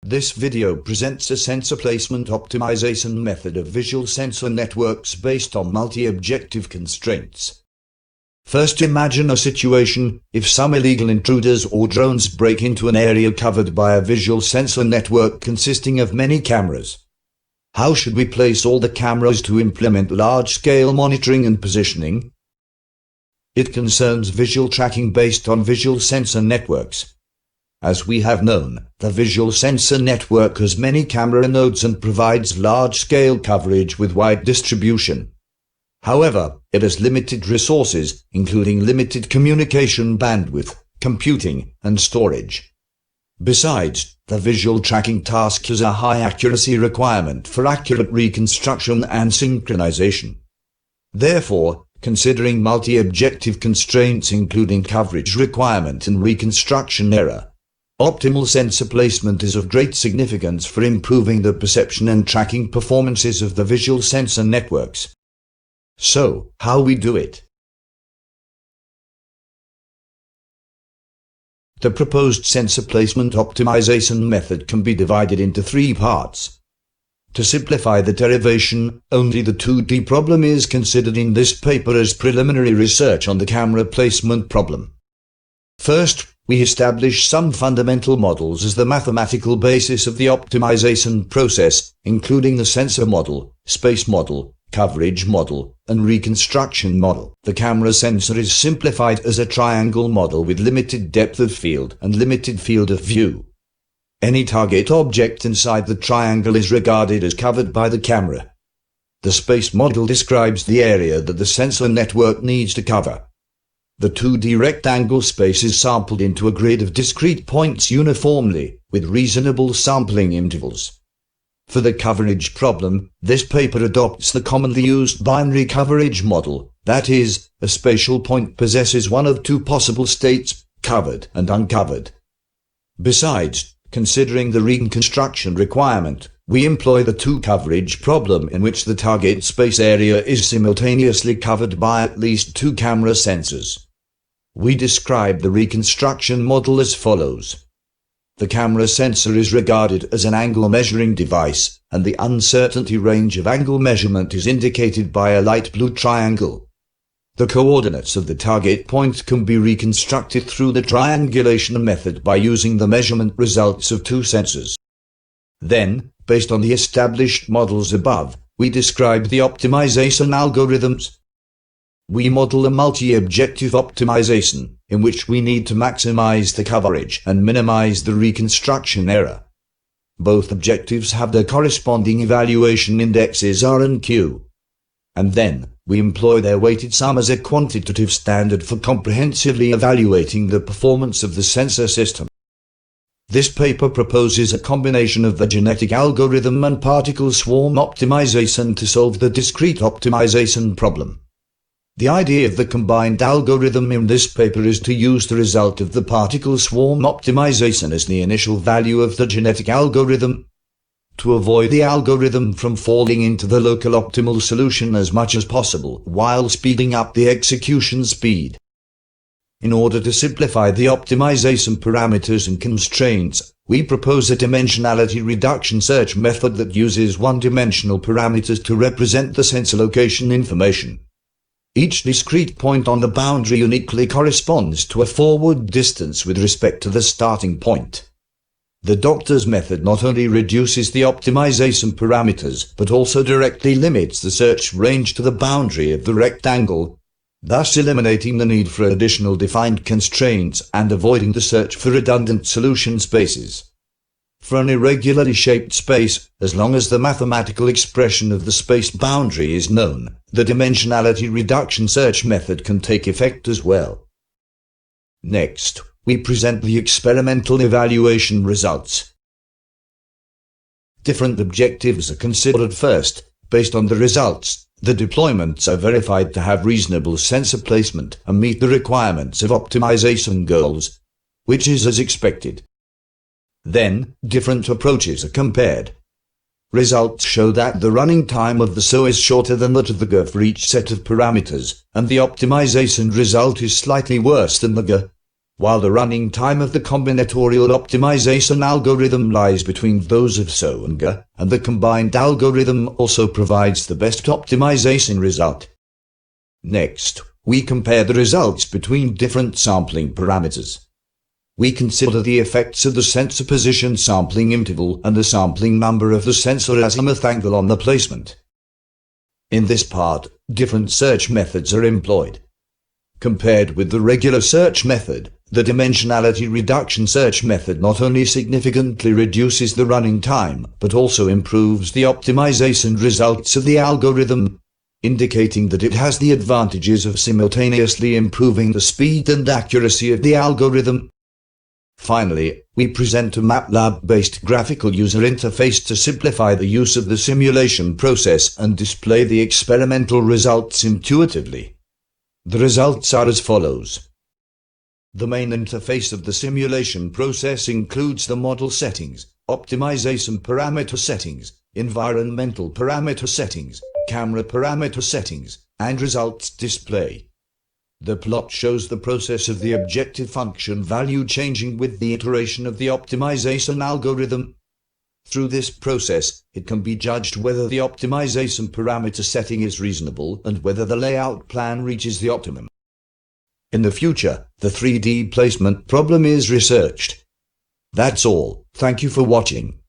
This video presents a sensor placement optimization method of visual sensor networks based on multi-objective constraints. First, imagine a situation if some illegal intruders or drones break into an area covered by a visual sensor network consisting of many cameras. How should we place all the cameras to implement large-scale monitoring and positioning? It concerns visual tracking based on visual sensor networks. As we have known, the visual sensor network has many camera nodes and provides large-scale coverage with wide distribution. However, it has limited resources, including limited communication bandwidth, computing, and storage. Besides, the visual tracking task has a high accuracy requirement for accurate reconstruction and synchronization. Therefore, considering multi-objective constraints including coverage requirement and reconstruction error, optimal sensor placement is of great significance for improving the perception and tracking performances of the visual sensor networks. So, how we do it? The proposed sensor placement optimization method can be divided into three parts. To simplify the derivation, only the 2D problem is considered in this paper as preliminary research on the camera placement problem. First, we establish some fundamental models as the mathematical basis of the optimization process, including the sensor model, space model, coverage model, and reconstruction model. The camera sensor is simplified as a triangle model with limited depth of field and limited field of view. Any target object inside the triangle is regarded as covered by the camera. The space model describes the area that the sensor network needs to cover. The 2D rectangle space is sampled into a grid of discrete points uniformly, with reasonable sampling intervals. For the coverage problem, this paper adopts the commonly used binary coverage model, that is, a spatial point possesses one of two possible states, covered and uncovered. Besides, considering the reconstruction requirement, we employ the two-coverage problem in which the target space area is simultaneously covered by at least two camera sensors. We describe the reconstruction model as follows. The camera sensor is regarded as an angle measuring device, and the uncertainty range of angle measurement is indicated by a light blue triangle. The coordinates of the target point can be reconstructed through the triangulation method by using the measurement results of two sensors. Then, based on the established models above, we describe the optimization algorithms. We model a multi-objective optimization, in which we need to maximize the coverage and minimize the reconstruction error. Both objectives have their corresponding evaluation indexes R and Q. And then, we employ their weighted sum as a quantitative standard for comprehensively evaluating the performance of the sensor system. This paper proposes a combination of the genetic algorithm and particle swarm optimization to solve the discrete optimization problem. The idea of the combined algorithm in this paper is to use the result of the particle swarm optimization as the initial value of the genetic algorithm, to avoid the algorithm from falling into the local optimal solution as much as possible while speeding up the execution speed. In order to simplify the optimization parameters and constraints, we propose a dimensionality reduction search method that uses one-dimensional parameters to represent the sensor location information. Each discrete point on the boundary uniquely corresponds to a forward distance with respect to the starting point. The doctor's method not only reduces the optimization parameters, but also directly limits the search range to the boundary of the rectangle, thus eliminating the need for additional defined constraints and avoiding the search for redundant solution spaces. For an irregularly shaped space, as long as the mathematical expression of the space boundary is known, the dimensionality reduction search method can take effect as well. Next, we present the experimental evaluation results. Different objectives are considered first. Based on the results, the deployments are verified to have reasonable sensor placement and meet the requirements of optimization goals, which is as expected. Then, different approaches are compared. Results show that the running time of the SO is shorter than that of the GA for each set of parameters, and the optimization result is slightly worse than the GA. while the running time of the combinatorial optimization algorithm lies between those of Songer, and the combined algorithm also provides the best optimization result. Next, we compare the results between different sampling parameters. We consider the effects of the sensor position sampling interval and the sampling number of the sensor azimuth angle on the placement. In this part, different search methods are employed. Compared with the regular search method, the dimensionality reduction search method not only significantly reduces the running time, but also improves the optimization results of the algorithm, indicating that it has the advantages of simultaneously improving the speed and accuracy of the algorithm. Finally, we present a MATLAB-based graphical user interface to simplify the use of the simulation process and display the experimental results intuitively. The results are as follows. The main interface of the simulation process includes the model settings, optimization parameter settings, environmental parameter settings, camera parameter settings, and results display. The plot shows the process of the objective function value changing with the iteration of the optimization algorithm. Through this process, it can be judged whether the optimization parameter setting is reasonable and whether the layout plan reaches the optimum. In the future, the 3D placement problem is researched. That's all. Thank you for watching.